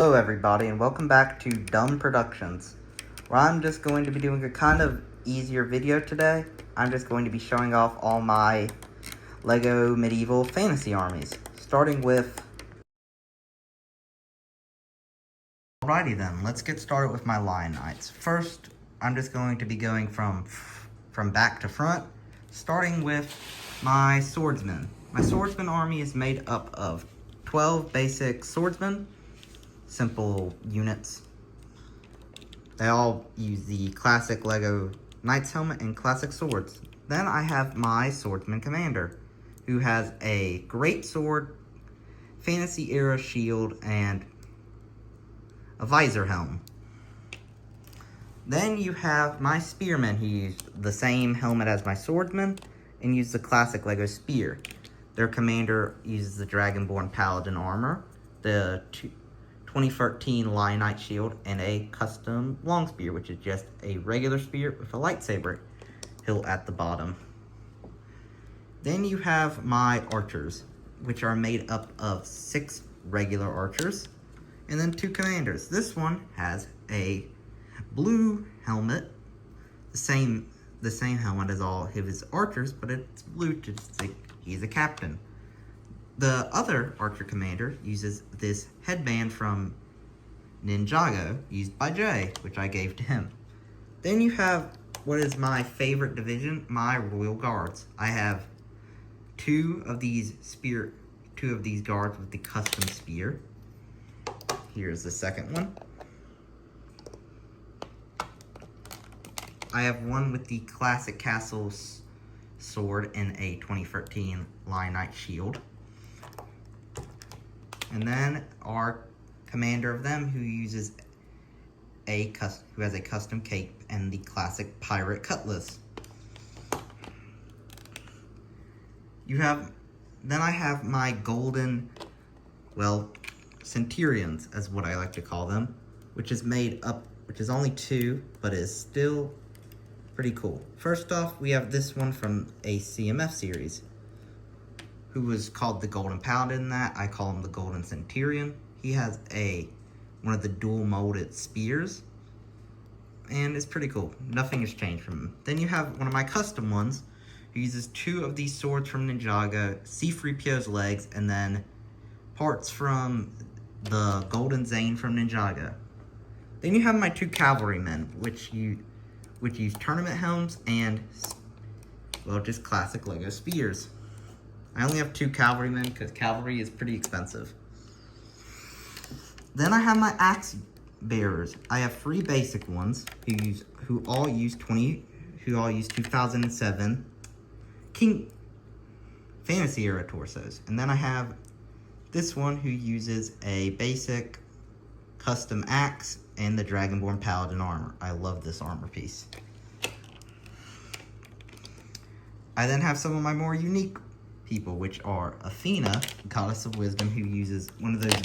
Hello everybody and welcome back to Dumb Productions, where I'm just going to be doing a kind of easier video today. I'm just going to be showing off all my LEGO medieval fantasy armies, starting with... Alrighty then, let's get started with my Lion Knights. First, I'm just going to be going from back to front, starting with my swordsmen. My swordsman army is made up of 12 basic swordsmen, simple units. They all use the classic LEGO Knight's helmet and classic swords. Then I have my swordsman commander, who has a great sword, fantasy era shield, and a visor helm. Then you have my spearmen, who use the same helmet as my swordsman and use the classic LEGO spear. Their commander uses the Dragonborn Paladin armor, the 2013 Lion Knight shield, and a custom long spear, which is just a regular spear with a lightsaber hilt at the bottom. Then you have my archers, which are made up of 6 regular archers, and then 2 commanders. This one has a blue helmet, the same helmet as all of his archers, but it's blue to say he's a captain. The other archer commander uses this headband from Ninjago, used by Jay, which I gave to him. Then you have what is my favorite division, my Royal Guards. I have 2 of these guards with the custom spear. Here's the second one. I have one with the classic castle sword and a 2013 Lion Knight shield. And then our commander of them, who has a custom cape and the classic pirate cutlass. Then I have my golden, centurions, as what I like to call them, which is only 2, but is still pretty cool. First off, we have this one from a CMF series, who was called the Golden Paladin. That I call him the Golden Centurion. He has one of the dual molded spears, and it's pretty cool. Nothing has changed from him. Then you have one of my custom ones, who uses 2 of these swords from Ninjago, C-3PO's legs, and then parts from the Golden Zane from Ninjago. Then you have my 2 cavalrymen, which use tournament helms and, just classic LEGO spears. I only have 2 cavalrymen because cavalry is pretty expensive. Then I have my axe bearers. I have 3 basic ones who all use 2007 King Fantasy era torsos. And then I have this one who uses a basic custom axe and the Dragonborn Paladin armor. I love this armor piece. I then have some of my more unique people, which are Athena, goddess of wisdom, who uses one of those,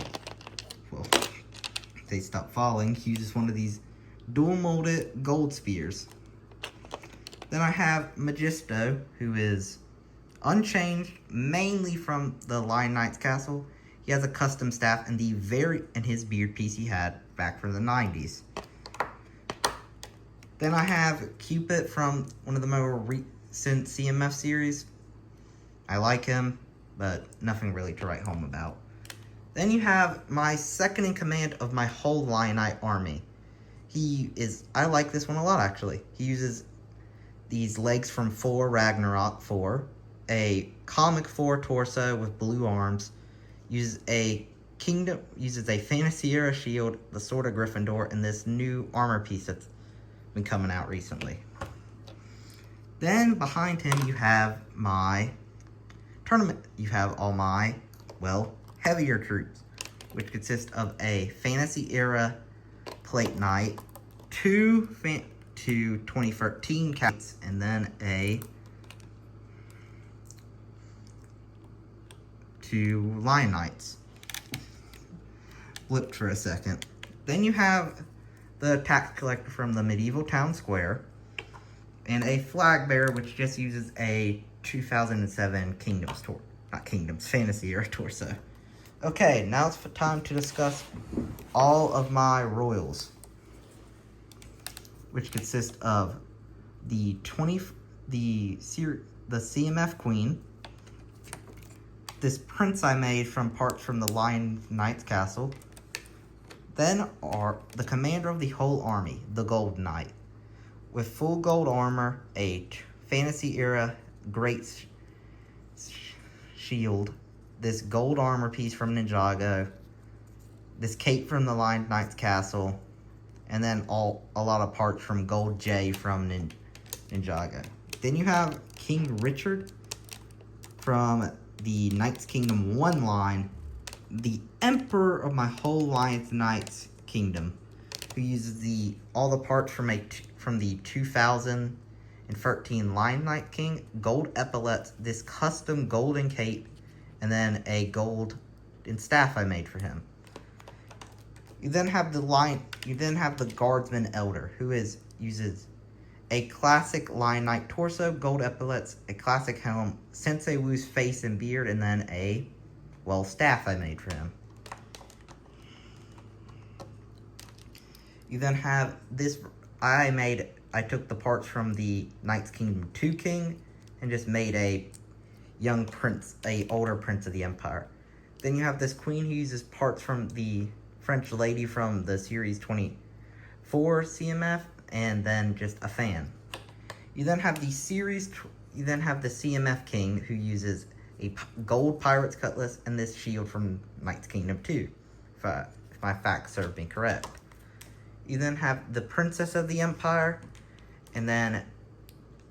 they stop falling, he uses one of these dual molded gold spears. Then I have Magisto, who is unchanged, mainly from the Lion Knight's castle. He has a custom staff and his beard piece he had back from the 90s. Then I have Cupid from one of the more recent CMF series. I like him, but nothing really to write home about. Then you have my second in command of my whole Lion Knight army. I like this one a lot, actually. He uses these legs from Thor Ragnarok 4, a comic 4 torso with blue arms, uses a fantasy era shield, the Sword of Gryffindor, and this new armor piece that's been coming out recently. Then behind him you have my all my, heavier troops, which consist of a fantasy era plate knight, 2 2013 cats, and then 2 Lion Knights. Flipped for a second. Then you have the tax collector from the medieval town square, and a flag bearer, which just uses a 2007 Fantasy era torso. Okay, now it's time to discuss all of my royals, which consist of the CMF Queen, this prince I made from parts from the Lion Knight's castle, then are the commander of the whole army, the Gold Knight, with full gold armor, a fantasy era great shield, this gold armor piece from Ninjago, this cape from the Lion Knight's castle, and then a lot of parts from Gold J from Ninjago. Then you have King Richard from the Knights Kingdom 1 line, the emperor of my whole Lions Knights Kingdom, who uses all the parts from the 2013 Lion Knight King, gold epaulets, this custom golden cape, and then a golden staff I made for him. You then have the Guardsman Elder, who uses a classic Lion Knight torso, gold epaulets, a classic helm, Sensei Wu's face and beard, and then staff I made for him. You then have this, I took the parts from the Knights Kingdom 2 King and just made a young prince, older prince of the Empire. Then you have this queen who uses parts from the French lady from the Series 24 CMF, and then just a fan. You then have the CMF King, who uses a gold pirate's cutlass and this shield from Knights Kingdom 2, if my facts serve me correct. You then have the Princess of the Empire, and then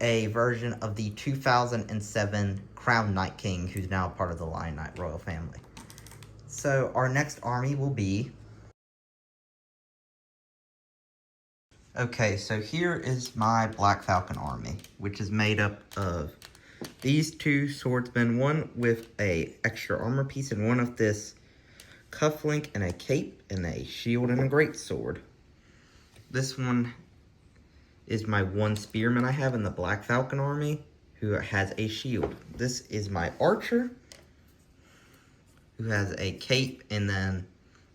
a version of the 2007 Crown Knight King, who's now part of the Lion Knight royal family. So our next army will be... Okay, so here is my Black Falcon army, which is made up of these two swordsmen, one with a extra armor piece and one of this cufflink and a cape and a shield and a greatsword. This one is my one spearman I have in the Black Falcon army, who has a shield. This is my archer, who has a cape and then,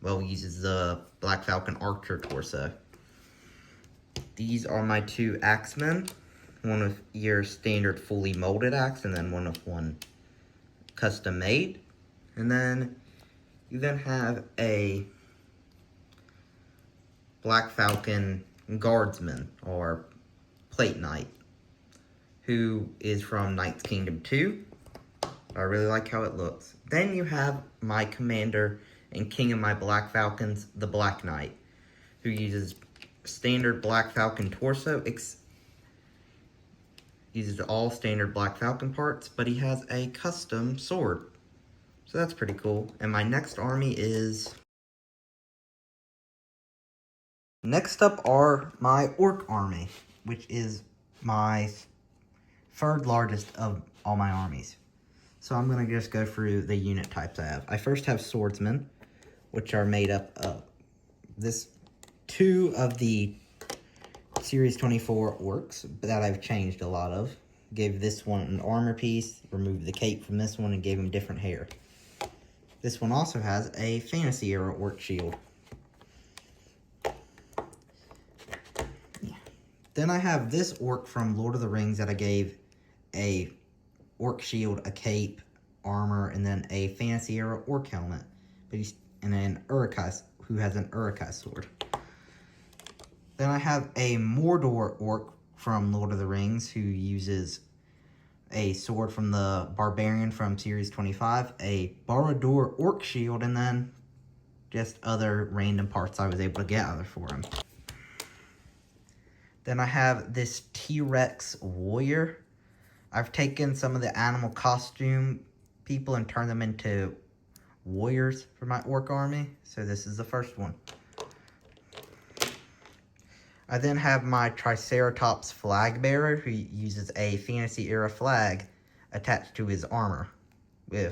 uses the Black Falcon archer torso. These are my two axemen, one with your standard fully molded axe, and then one custom made. And then you have a Black Falcon guardsman, or plate knight, who is from Knights Kingdom 2. I really like how it looks. Then you have my commander and king of my Black Falcons, the Black Knight, who uses standard Black Falcon torso, uses all standard Black Falcon parts, but he has a custom sword. So that's pretty cool. And my next army is... Next up are my Orc army, which is my third largest of all my armies. So I'm going to just go through the unit types I have. I first have swordsmen, which are made up of two of the Series 24 orcs that I've changed a lot of. Gave this one an armor piece, removed the cape from this one, and gave him different hair. This one also has a fantasy era orc shield. Then I have this orc from Lord of the Rings that I gave a orc shield, a cape, armor, and then a fantasy era orc helmet. And then Uruk-hai, who has an Uruk-hai sword. Then I have a Mordor orc from Lord of the Rings, who uses a sword from the Barbarian from Series 25, a Barad-dûr orc shield, and then just other random parts I was able to gather for him. Then I have this T-Rex warrior. I've taken some of the animal costume people and turned them into warriors for my orc army. So this is the first one. I then have my Triceratops flag bearer, who uses a fantasy era flag attached to his armor. So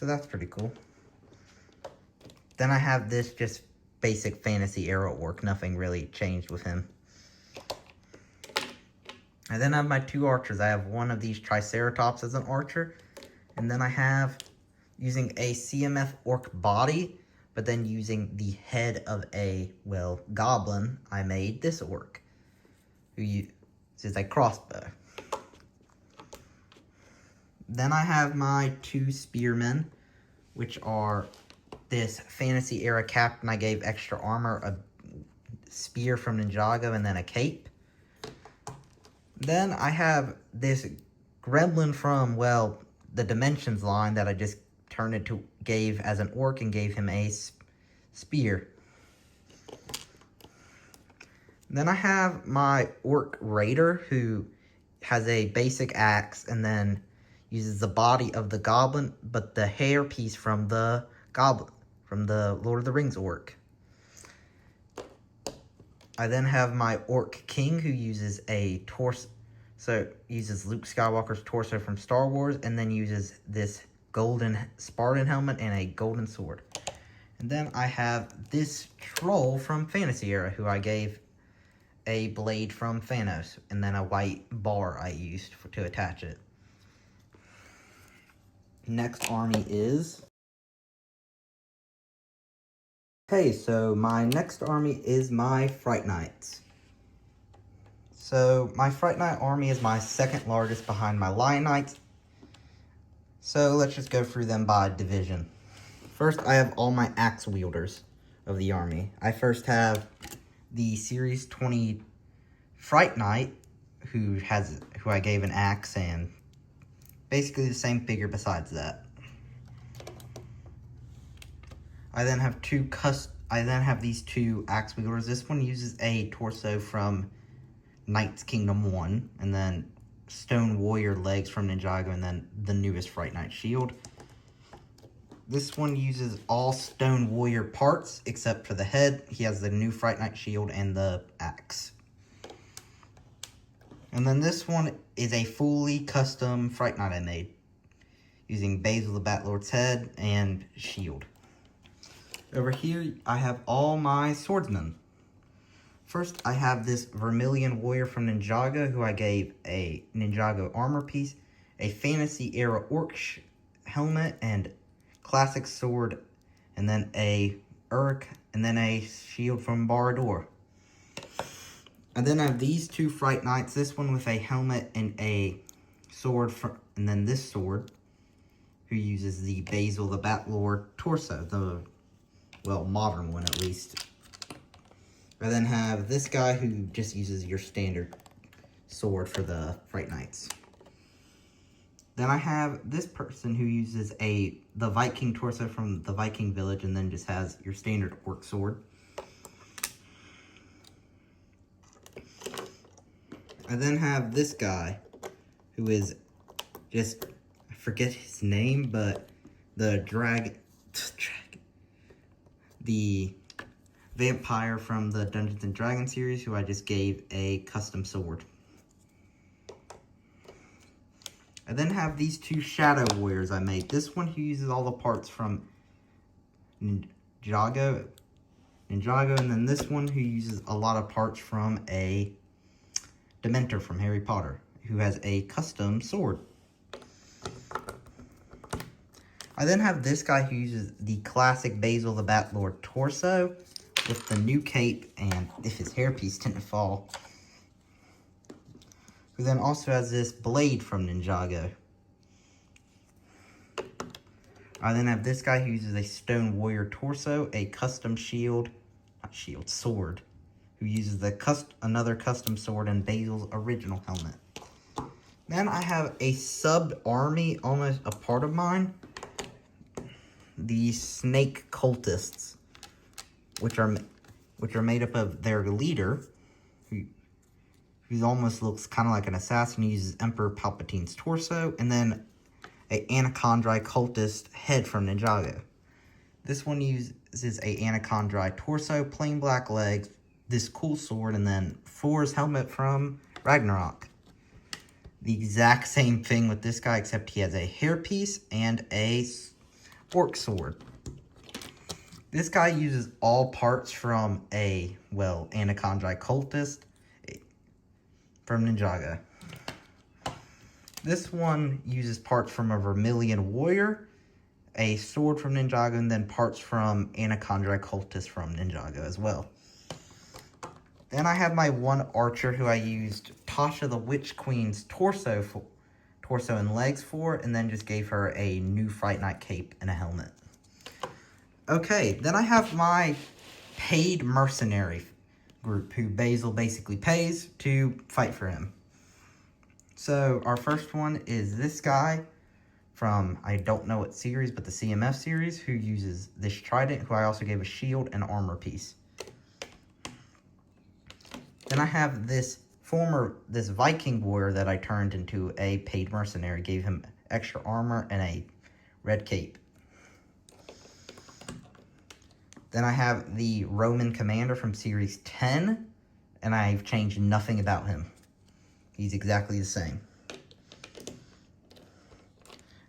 that's pretty cool. Then I have this just basic fantasy era orc. Nothing really changed with him. I then have my two archers. I have one of these Triceratops as an archer. And then I have using a CMF orc body, but then using the head of a, well, goblin, I made this orc, who uses a crossbow. Then I have my 2 spearmen, which are this fantasy era captain. I gave extra armor, a spear from Ninjago, and then a cape. Then I have this gremlin from, well, the Dimensions line that I just turned into, gave as an orc and gave him a spear. Then I have my orc raider, who has a basic axe and then uses the body of the goblin, but the hair piece from the goblin, from the Lord of the Rings orc. I then have my orc king, who uses a torso, so uses Luke Skywalker's torso from Star Wars, and then uses this golden Spartan helmet and a golden sword. And then I have this troll from Fantasy Era, who I gave a blade from Thanos, and then a white bar I used to attach it. Next army is... Okay, so my next army is my Fright Knights. So my Fright Knight army is my second largest behind my Lion Knights. So let's just go through them by division. First, I have all my axe wielders of the army. I first have the Series 20 Fright Knight, who I gave an axe and basically the same figure besides that. I then have these 2 axe wielders. This one uses a torso from Knights Kingdom 1, and then Stone Warrior legs from Ninjago, and then the newest Fright Knight shield. This one uses all Stone Warrior parts except for the head. He has the new Fright Knight shield and the axe. And then this one is a fully custom Fright Knight I made, using Basil the Batlord's head and shield. Over here, I have all my swordsmen. First, I have this Vermilion Warrior from Ninjago, who I gave a Ninjago armor piece, a Fantasy Era Orc helmet, and classic sword, and then a Urk, and then a shield from Barad-dûr. And then I have these 2 Fright Knights, this one with a helmet and a sword, and then this sword, who uses the Basil the Batlord torso, the, well, modern one at least. I then have this guy who just uses your standard sword for the Fright Knights. Then I have this person who uses the Viking torso from the Viking village, and then just has your standard orc sword. I then have this guy, who is just, I forget his name, but the the vampire from the Dungeons & Dragons series, who I just gave a custom sword. I then have these 2 Shadow Warriors I made. This one who uses all the parts from Ninjago, and then this one who uses a lot of parts from a Dementor from Harry Potter, who has a custom sword. I then have this guy who uses the classic Basil the Batlord torso with the new cape, and if his hairpiece didn't fall, who then also has this blade from Ninjago. I then have this guy who uses a Stone Warrior torso, a custom sword, who uses another custom sword and Basil's original helmet. Then I have a subbed army, almost a part of mine, the Snake Cultists, which are made up of their leader, who almost looks kind of like an assassin. He uses Emperor Palpatine's torso, and then a Anachondri cultist head from Ninjago. This one uses a Anachondri torso, plain black legs, this cool sword, and then Thor's helmet from Ragnarok. The exact same thing with this guy, except he has a hairpiece and a orc sword. This guy uses all parts from a, well, Anachondri cultist from Ninjago. This one uses parts from a Vermilion Warrior, a sword from Ninjago, and then parts from Anaconda Cultist from Ninjago as well. Then I have my one archer who I used Tasha the Witch Queen's torso and legs for, and then just gave her a new Fright Knight cape and a helmet. Okay, then I have my paid mercenary group who Basil basically pays to fight for him. So our first one is this guy from, I don't know what series, but the CMF series, who uses this trident, who I also gave a shield and armor piece. Then I have this Viking warrior that I turned into a paid mercenary, gave him extra armor and a red cape. Then I have the Roman commander from series 10, and I've changed nothing about him. He's exactly the same.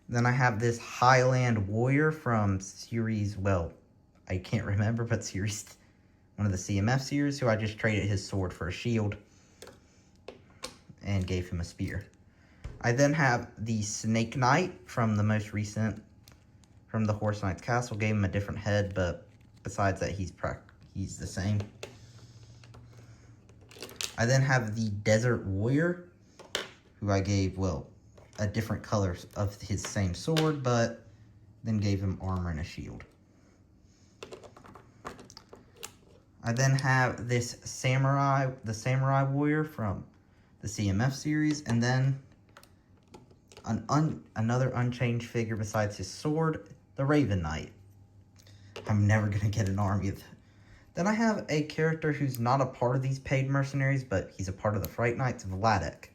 Then I have this Highland warrior from series, well, I can't remember, but series, one of the CMF series, who I just traded his sword for a shield and gave him a spear. I then have the Snake Knight from the most recent, from the Horse Knight's Castle, gave him a different head, but besides that, he's the same. I then have the Desert Warrior, who I gave, well, a different color of his same sword, but then gave him armor and a shield. I then have this the Samurai Warrior from the CMF series, and then another unchanged figure besides his sword, the Raven Knight. I'm never going to get an army of. Then I have a character who's not a part of these paid mercenaries, but he's a part of the Fright Knights, Vladek,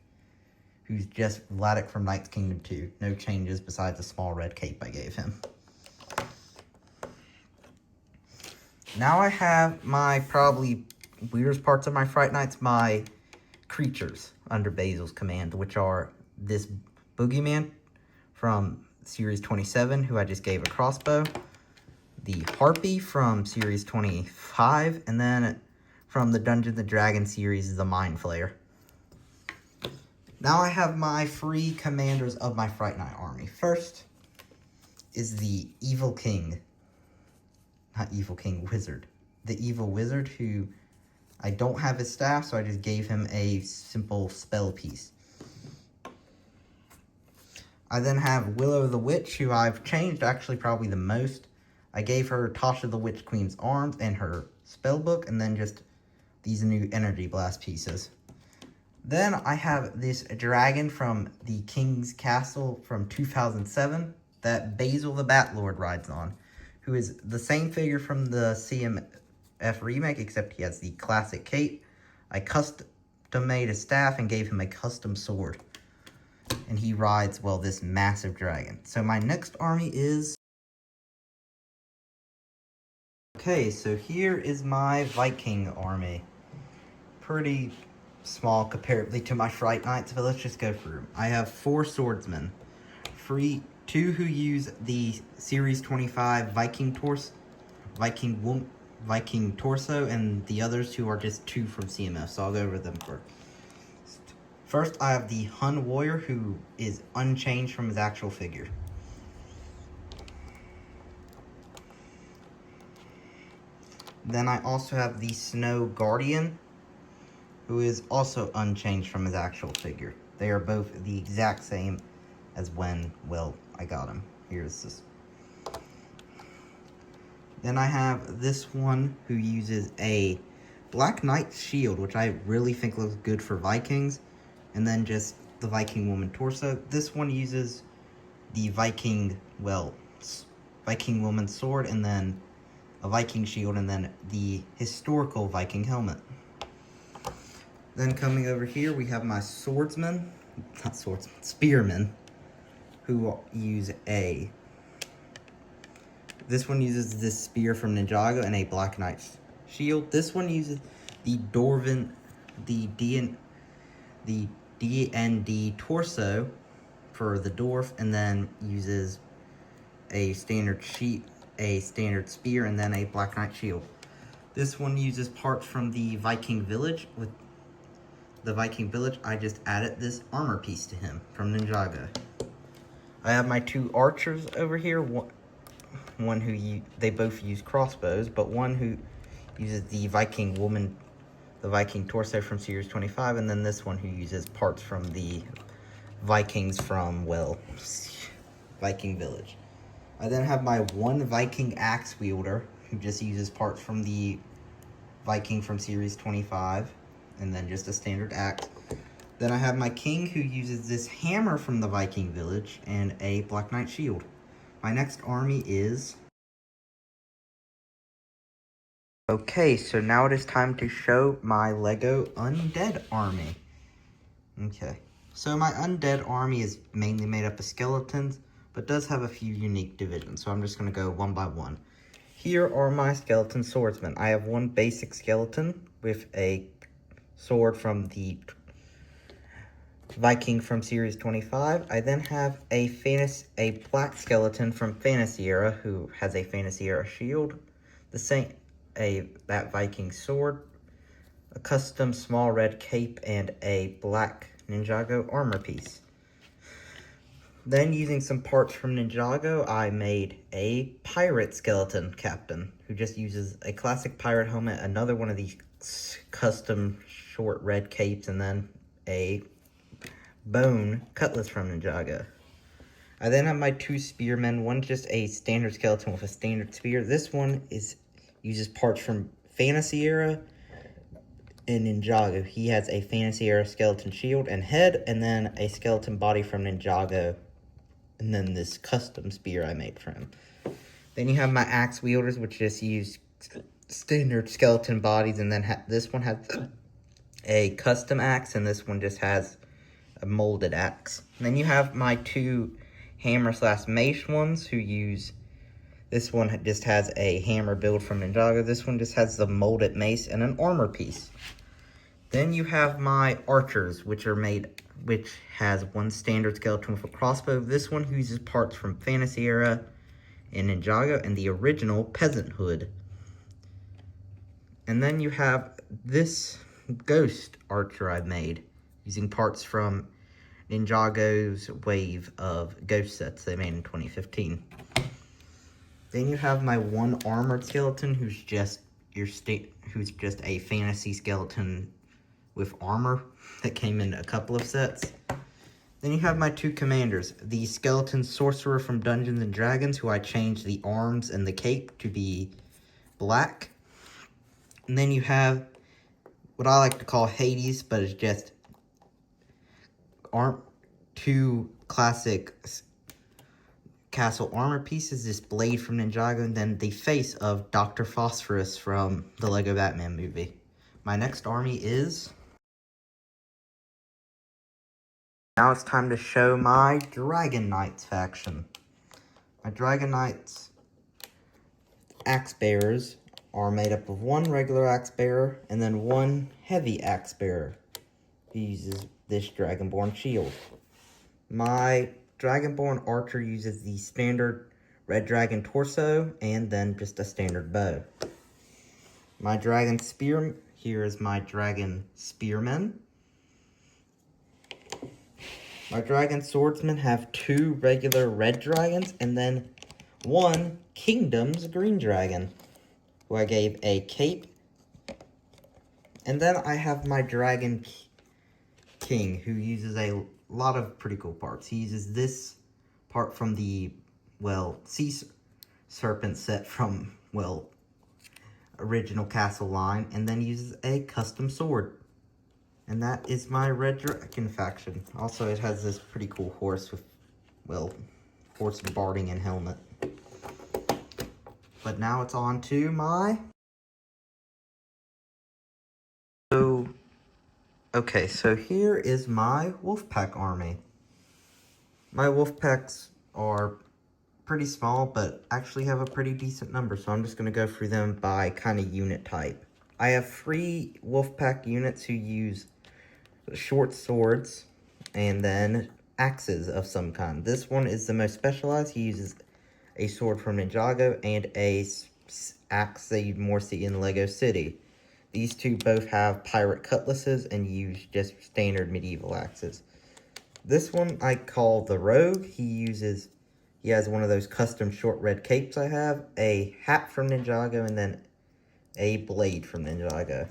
who's just Vladek from Knight's Kingdom 2. No changes besides a small red cape I gave him. Now I have my probably weirdest parts of my Fright Knights, my creatures under Basil's command, which are this Boogeyman from Series 27, who I just gave a crossbow, the Harpy from Series 25, and then from the Dungeons & Dragons series, the Mind Flayer. Now I have my free commanders of my Fright Knight army. First is the Evil King. Not Evil King, Wizard. The Evil Wizard, who I don't have his staff, so I just gave him a simple spell piece. I then have Willow the Witch, who I've changed actually probably the most. I gave her Tasha the Witch Queen's arms and her spell book, and then just these new energy blast pieces. Then I have this dragon from the King's Castle from 2007 that Basil the Batlord rides on, who is the same figure from the CMF remake, except he has the classic cape. I custom made a staff and gave him a custom sword. And he rides, well, this massive dragon. So my next army is... Okay, so here is my Viking army. Pretty small comparatively to my Fright Knights, but let's just go through. I have 4 swordsmen. 2 who use the Series 25 Viking torso, and the others 2 are just 2 from CMF, so I'll go over them first. First, I have the Hun Warrior, who is unchanged from his actual figure. Then I also have the Snow Guardian, who is also unchanged from his actual figure. They are both the exact same as when, well, I got him. Here's this. Then I have this one who uses a Black Knight shield, which I really think looks good for Vikings. And then just the Viking woman torso. This one uses the Viking woman sword, and then a Viking shield, and then the historical Viking helmet. Then coming over here, we have my spearmen, who use this one uses this spear from Ninjago and a Black Knight shield. This one uses the D&D torso for the dwarf, and then uses a standard spear, and then a Black Knight shield. This one uses parts from the Viking village. With the Viking village, I just added this armor piece to him from Ninjago. I have my 2 archers over here. one they both use crossbows, but one who uses the Viking woman, the Viking torso from Series 25, and then this one who uses parts from the Vikings from, well, Viking Village. I then have my one Viking axe wielder who just uses parts from the Viking from Series 25, and then just a standard axe. Then I have my king who uses this hammer from the Viking Village and a Black Knight shield. My next army is... Okay, so now it is time to show my Lego Undead army. Okay, so my Undead army is mainly made up of skeletons, but does have a few unique divisions, so I'm just going to go one by one. Here are my skeleton swordsmen. I have one basic skeleton with a sword from the Viking from Series 25. I then have a black skeleton from Fantasy Era who has a Fantasy Era shield, that Viking sword, a custom small red cape, and a black Ninjago armor piece. Then, using some parts from Ninjago, I made a pirate skeleton captain who just uses a classic pirate helmet, another one of these custom short red capes, and then a bone cutlass from Ninjago. I then have my two spearmen, one just a standard skeleton with a standard spear. This one uses parts from Fantasy Era and Ninjago. He has a Fantasy Era skeleton shield and head, and then a skeleton body from Ninjago, and then this custom spear I made for him. Then you have my axe wielders, which just use standard skeleton bodies, and then this one has a custom axe, and this one just has a molded axe. And then you have my two hammer/mace ones who use... This one just has a hammer build from Ninjago. This one just has the molded mace and an armor piece. Then you have my archers, which has one standard skeleton with a crossbow. This one uses parts from Fantasy Era and Ninjago and the original peasant hood. And then you have this ghost archer I made using parts from Ninjago's wave of ghost sets they made in 2015. Then you have my one armored skeleton who's just a fantasy skeleton with armor that came in a couple of sets. Then you have my two commanders, the skeleton sorcerer from Dungeons and Dragons, who I changed the arms and the cape to be black. And then you have what I like to call Hades, but it's just two classic castle armor pieces, this blade from Ninjago, and then the face of Dr. Phosphorus from the Lego Batman movie. My next army is... Now it's time to show my Dragon Knights faction. My Dragon Knights axe bearers are made up of one regular axe bearer and then one heavy axe bearer who uses this Dragonborn shield. My Dragonborn archer uses the standard red dragon torso and then just a standard bow. My dragon spear, here is my dragon spearmen. My dragon swordsmen have two regular red dragons and then one Kingdom's green dragon, who I gave a cape. And then I have my dragon king, who uses a lot of pretty cool parts. He uses this part from the, sea serpent set from, original castle line, and then uses a custom sword. And that is my red dragon faction. Also, it has this pretty cool horse with, horse barding and helmet. But now it's on to my... Okay, so here is my Wolfpack army. My Wolfpacks are pretty small, but actually have a pretty decent number, so I'm just going to go through them by kind of unit type. I have 3 Wolfpack units who use short swords and then axes of some kind. This one is the most specialized. He uses a sword from Ninjago and a axe that you'd more see in Lego City. These two both have pirate cutlasses and use just standard medieval axes. This one I call the Rogue. He He has one of those custom short red capes I have, a hat from Ninjago, and then a blade from Ninjago.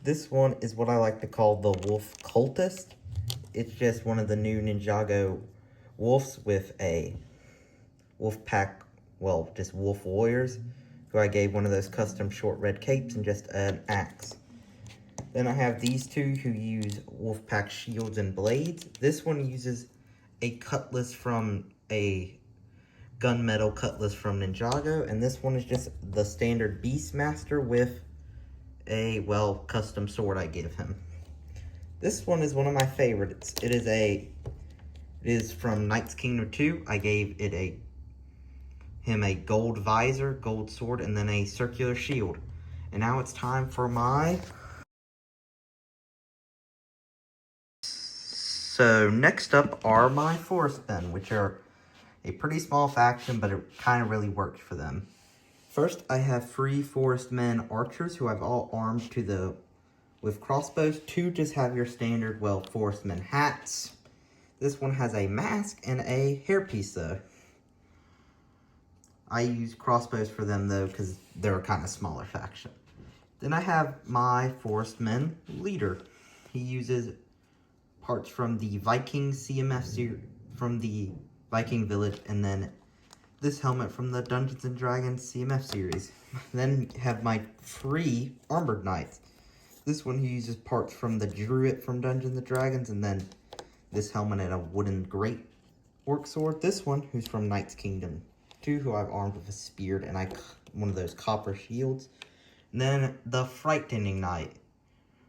This one is what I like to call the Wolf Cultist. It's just one of the new Ninjago wolves with a wolf pack, well, just wolf warriors, who I gave one of those custom short red capes and just an axe. Then I have these two who use wolf pack shields and blades. This one uses a cutlass from a gunmetal cutlass from Ninjago, and this one is just the standard Beastmaster with a, well, custom sword I give him. This one is one of my favorites. It is from Knight's Kingdom 2. I gave him a gold visor, gold sword, and then a circular shield. And now it's time for my... So next up are my forest men, which are a pretty small faction, but it kind of really worked for them. First, I have 3 forest men archers who I've all armed with crossbows. 2 just have your standard, well, forest men hats. This one has a mask and a hairpiece, though. I use crossbows for them, though, because they're a kind of smaller faction. Then I have my forest men leader. He uses parts from the Viking CMF series, from the Viking Village, and then this helmet from the Dungeons & Dragons CMF series. Then have my 3 armored knights. This one, he uses parts from the Druid from Dungeons & Dragons, and then this helmet and a wooden great orc sword. This one, who's from Knight's Kingdom 2, who I've armed with a spear and one of those copper shields. And then the Frightening Knight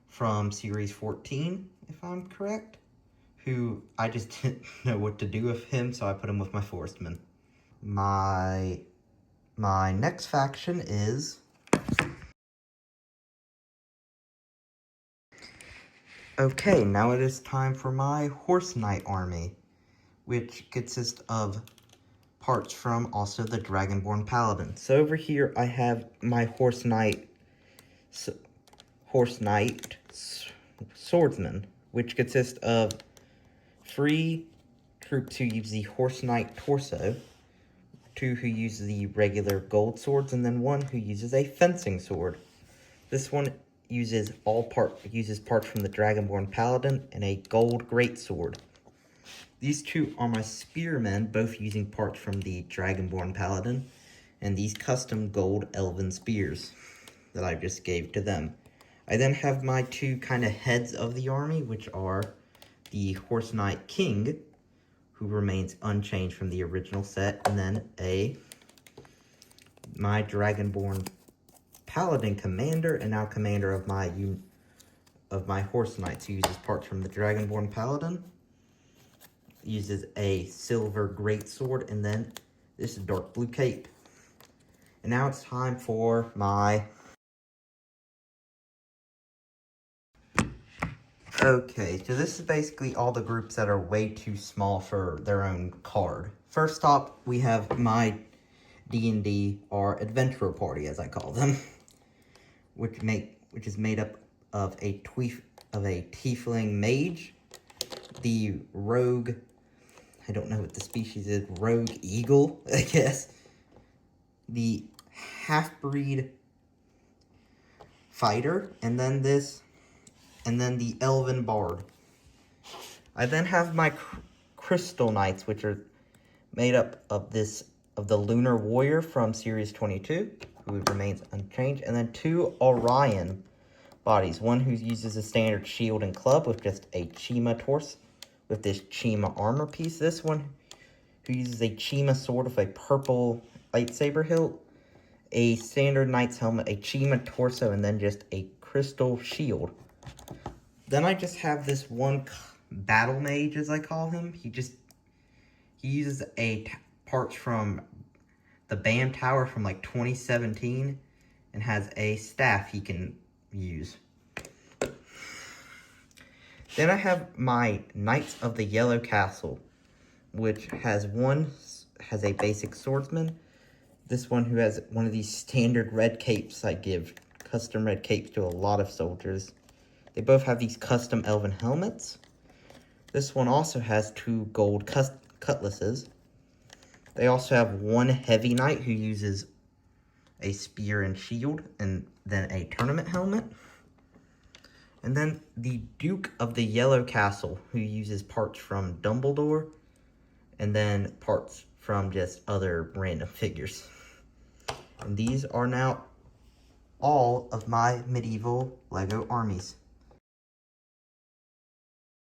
from Series 14, if I'm correct, who I just didn't know what to do with him, so I put him with my forestmen. My next faction is... Okay, now it is time for my Horse Knight army, which consists of parts from also the Dragonborn Paladin. So over here I have my Horse Knight Swordsman, which consists of 3 troops who use the Horse Knight torso, 2 who use the regular gold swords, and then 1 who uses a fencing sword. This one uses parts from the Dragonborn Paladin and a gold greatsword. These 2 are my spearmen, both using parts from the Dragonborn Paladin, and these custom gold elven spears that I just gave to them. I then have my 2 kind of heads of the army, which are the Horse Knight King, who remains unchanged from the original set, and then my Dragonborn Paladin Commander, and now commander of my Horse Knights, who uses parts from the Dragonborn Paladin, uses a silver greatsword, and then this dark blue cape. And now it's time for my... Okay, so this is basically all the groups that are way too small for their own card. First up, we have my D&D, or Adventurer Party, as I call them, which is made up of a tiefling mage, the rogue, I don't know what the species is, rogue eagle, I guess, the half-breed fighter, and then the elven bard. I then have my crystal knights, which are made up of the lunar warrior from series 22, who remains unchanged, and then 2 Orion bodies. One who uses a standard shield and club with just a Chima torso, with this Chima armor piece. This one who uses a Chima sword with a purple lightsaber hilt, a standard knight's helmet, a Chima torso, and then just a crystal shield. Then I just have this one battle mage, as I call him. He uses parts from the BAM Tower from like 2017 and has a staff he can use. Then I have my Knights of the Yellow Castle, which has a basic swordsman. This one who has one of these standard red capes. I give custom red capes to a lot of soldiers. They both have these custom elven helmets. This one also has 2 gold cutlasses. They also have one heavy knight who uses a spear and shield, and then a tournament helmet. And then the Duke of the Yellow Castle, who uses parts from Dumbledore, and then parts from just other random figures. And these are now all of my medieval LEGO armies.